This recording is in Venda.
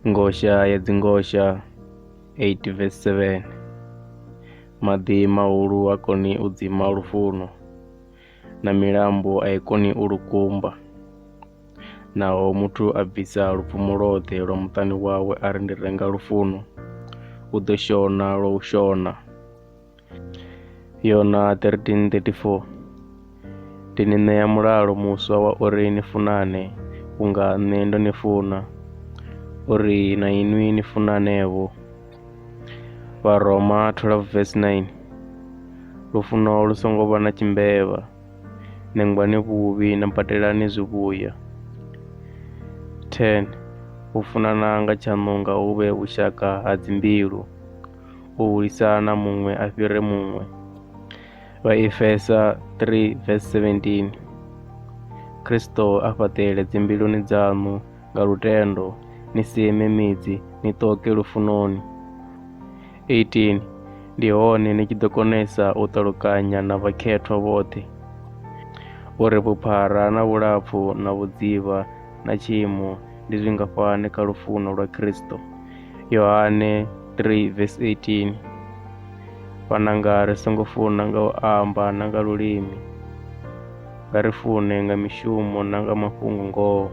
Ngosha ya dzingosha 8 verse 7. Maḓi mahulu a koni u dzima lufuno, na milambo a i koni u lukumba. Naho muthu a bvisa lupfumo lwoṱhe lwa muṱani wawe ari ndi renga lufuno, u ḓo shona lwa u shona. Yona 13:34. Ndi ni ṋea mulalo muswa wa uri ni funane vhunga nṋe ndo ni funa, uri na inwi ni funanevho. Vharoma 12 verse 9. Lufuno lu songo vha na tshimbevha, nengwani vhuvhi na batelani zwivhuya. 10. U funana nga tshaṋu nga u vhe vhushaka ha dzimbilu, u hulisana muṅwe a fhire muṅwe. Vhaefesa 3 verse 17. Kristo a fhaṱele dzimbiluni dzaṋu nga lutendo, ni seme midzi, ni ṱoke lufunoni. 18. Ndi hone ni tshi ḓo konesa u ṱalukanya na vhakhethwa vhoṱhe, uri vhuphara na vhulapfu na vhudzivha na tshiimo ndi zwingafhani kha lufuno lwa Kristo. Yohane 3 verse 18. Vhananga ri songo funa nga u amba na nga lulimi, nga ri fune nga mishumo na nga mafhungo ngoho.